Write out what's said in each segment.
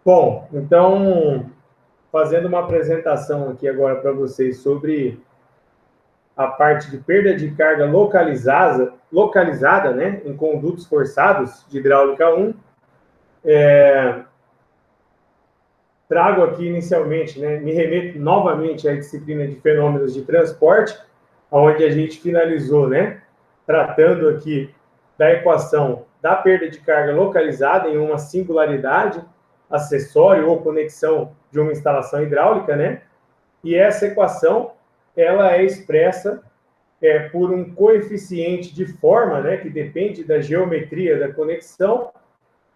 Bom, então, fazendo uma apresentação aqui agora para vocês sobre a parte de perda de carga localizada, né, em condutos forçados de hidráulica 1, trago aqui inicialmente, né, me remeto novamente à disciplina de fenômenos de transporte, onde a gente finalizou, né, tratando aqui da equação da perda de carga localizada em uma singularidade, acessório ou conexão de uma instalação hidráulica, né? E essa equação, ela é expressa por um coeficiente de forma, né, que depende da geometria da conexão,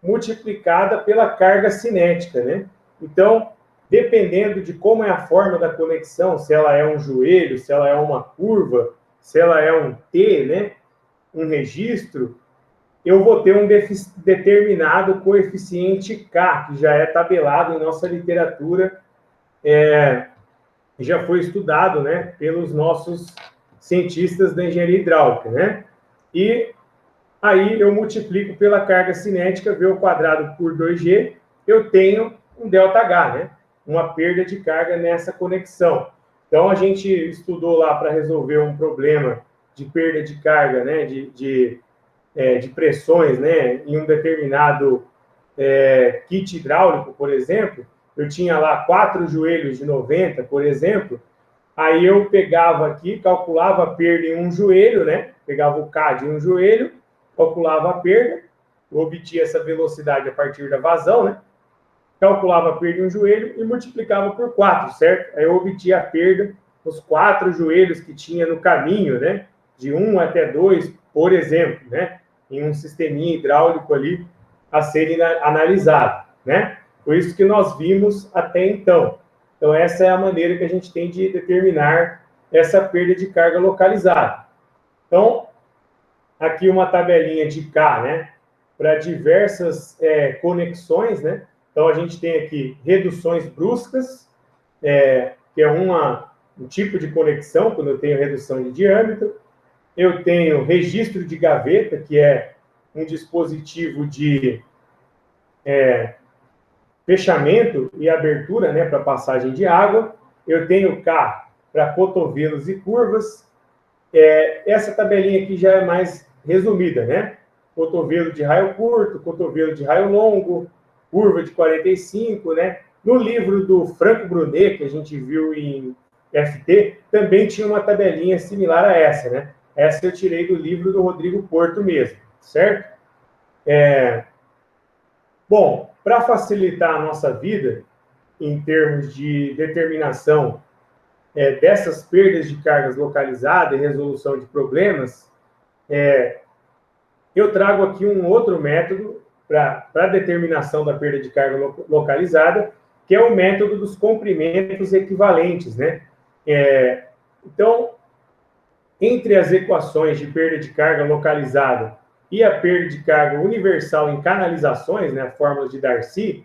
multiplicada pela carga cinética, né? Então, dependendo de como é a forma da conexão, se ela é um joelho, se ela é uma curva, se ela é um T, né, um registro, eu vou ter um determinado coeficiente K, que já é tabelado em nossa literatura, já foi estudado, né, pelos nossos cientistas da engenharia hidráulica, né? E aí eu multiplico pela carga cinética, V ao quadrado por 2G, eu tenho um ΔH, né? Uma perda de carga nessa conexão. Então, a gente estudou lá para resolver um problema de perda de carga, né? De pressões, né? Em um determinado kit hidráulico, por exemplo, eu tinha lá 4 joelhos de 90, por exemplo, aí eu pegava aqui, calculava a perda em um joelho, né? Pegava o K de um joelho, calculava a perda, obtia essa velocidade a partir da vazão, né? Calculava a perda em um joelho e multiplicava por 4, certo? Aí eu obtia a perda nos 4 joelhos que tinha no caminho, né? De 1 até 2, por exemplo, né? Em um sisteminha hidráulico ali a ser analisado, né? Foi isso que nós vimos até então. Então, essa é a maneira que a gente tem de determinar essa perda de carga localizada. Então, aqui uma tabelinha de K, né? Para diversas conexões, né? Então, a gente tem aqui reduções bruscas, que é um tipo de conexão, quando eu tenho redução de diâmetro. Eu tenho registro de gaveta, que é um dispositivo de fechamento e abertura, né, para passagem de água. Eu tenho K para cotovelos e curvas. Essa tabelinha aqui já é mais resumida, né? Cotovelo de raio curto, cotovelo de raio longo, curva de 45, né? No livro do Franco Brunet, que a gente viu em FT, também tinha uma tabelinha similar a essa, né? Essa eu tirei do livro do Rodrigo Porto mesmo, certo? Bom, para facilitar a nossa vida, em termos de determinação dessas perdas de cargas localizadas e resolução de problemas, eu trago aqui um outro método para a determinação da perda de carga localizada, que é o método dos comprimentos equivalentes, né? Então, entre as equações de perda de carga localizada e a perda de carga universal em canalizações, né, a fórmula de Darcy,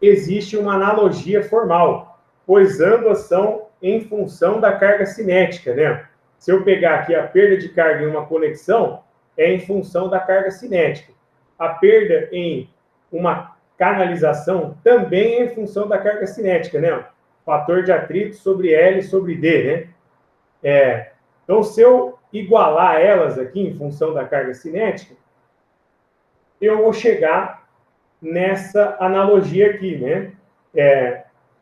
existe uma analogia formal, pois ambas são em função da carga cinética, né? Se eu pegar aqui a perda de carga em uma conexão, é em função da carga cinética. A perda em uma canalização também é em função da carga cinética, né? Fator de atrito sobre L sobre D, né? Então, se eu igualar elas aqui em função da carga cinética, eu vou chegar nessa analogia aqui, né?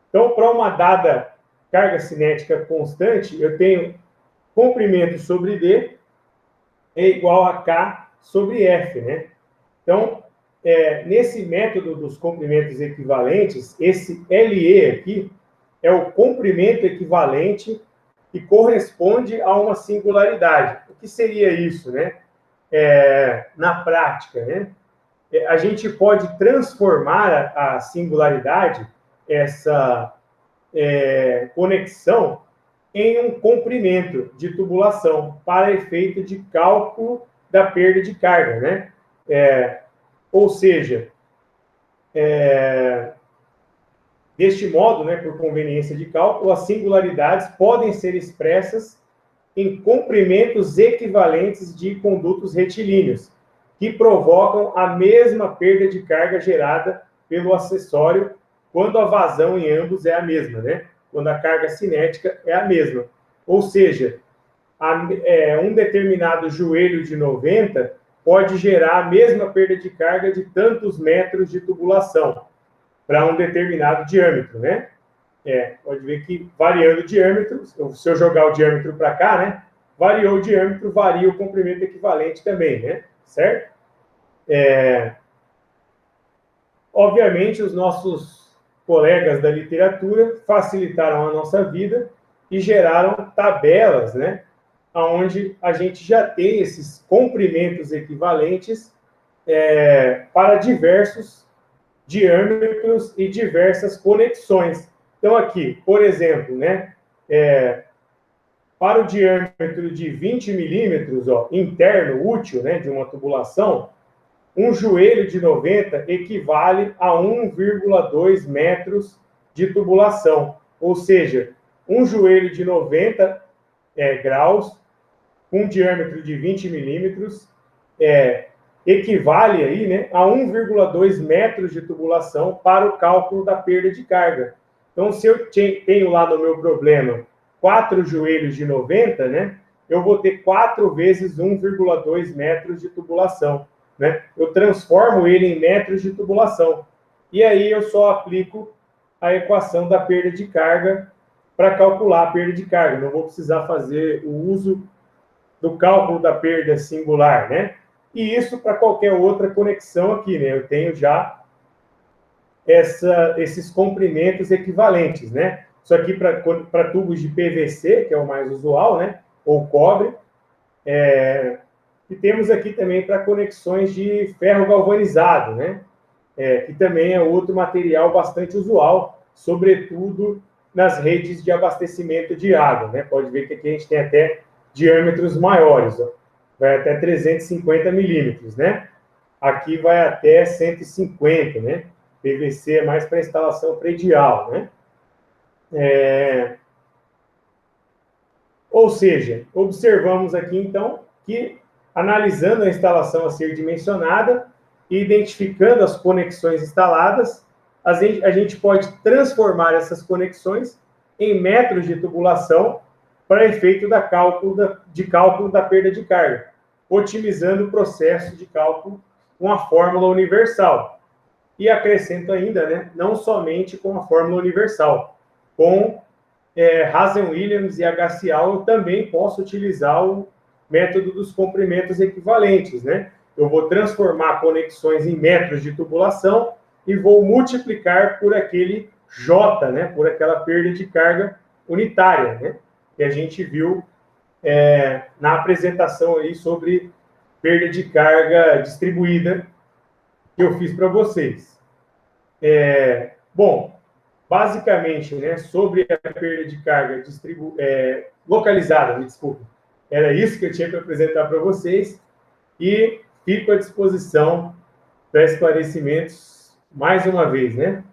Então, para uma dada carga cinética constante, eu tenho comprimento sobre D é igual a K sobre F, né? Então, nesse método dos comprimentos equivalentes, esse LE aqui é o comprimento equivalente que corresponde a uma singularidade. O que seria isso, né? Na prática, né? A gente pode transformar a singularidade, essa conexão, em um comprimento de tubulação para efeito de cálculo da perda de carga, né? Ou seja, deste modo, né, por conveniência de cálculo, as singularidades podem ser expressas em comprimentos equivalentes de condutos retilíneos, que provocam a mesma perda de carga gerada pelo acessório quando a vazão em ambos é a mesma, né? Quando a carga cinética é a mesma. Ou seja, um determinado joelho de 90 pode gerar a mesma perda de carga de tantos metros de tubulação para um determinado diâmetro, né? Pode ver que variando o diâmetro, se eu jogar o diâmetro para cá, né? Variou o diâmetro, varia o comprimento equivalente também, né? Certo? Obviamente, os nossos colegas da literatura facilitaram a nossa vida e geraram tabelas, né? Onde a gente já tem esses comprimentos equivalentes para diversos diâmetros e diversas conexões. Então, aqui, por exemplo, né? Para o diâmetro de 20 milímetros, interno, útil, né, de uma tubulação, um joelho de 90 equivale a 1,2 metros de tubulação. Ou seja, um joelho de 90 graus, com diâmetro de 20 milímetros, equivale aí, né, a 1,2 metros de tubulação para o cálculo da perda de carga. Então, se eu tenho lá no meu problema 4 joelhos de 90, né, eu vou ter 4 vezes 1,2 metros de tubulação. Né? Eu transformo ele em metros de tubulação. E aí eu só aplico a equação da perda de carga para calcular a perda de carga. Não vou precisar fazer o uso do cálculo da perda singular, né? E isso para qualquer outra conexão aqui, né? Eu tenho já esses comprimentos equivalentes, né? Isso aqui para tubos de PVC, que é o mais usual, né? Ou cobre. E temos aqui também para conexões de ferro galvanizado, né? Que também é outro material bastante usual, sobretudo nas redes de abastecimento de água, né? Pode ver que aqui a gente tem até diâmetros maiores, vai até 350 milímetros, né? Aqui vai até 150, né? PVC é mais para instalação predial, né? Ou seja, observamos aqui, então, que analisando a instalação a ser dimensionada e identificando as conexões instaladas, a gente pode transformar essas conexões em metros de tubulação para efeito de cálculo da perda de carga, otimizando o processo de cálculo com a fórmula universal. E acrescento ainda, né, não somente com a fórmula universal, com Hazen-Williams e HCl, eu também posso utilizar o método dos comprimentos equivalentes, né? Eu vou transformar conexões em metros de tubulação e vou multiplicar por aquele J, né? Por aquela perda de carga unitária, né? Que a gente viu na apresentação aí sobre perda de carga distribuída que eu fiz para vocês. Bom, basicamente, né, sobre a perda de carga localizada, me desculpe. Era isso que eu tinha para apresentar para vocês e fico à disposição para esclarecimentos mais uma vez, né?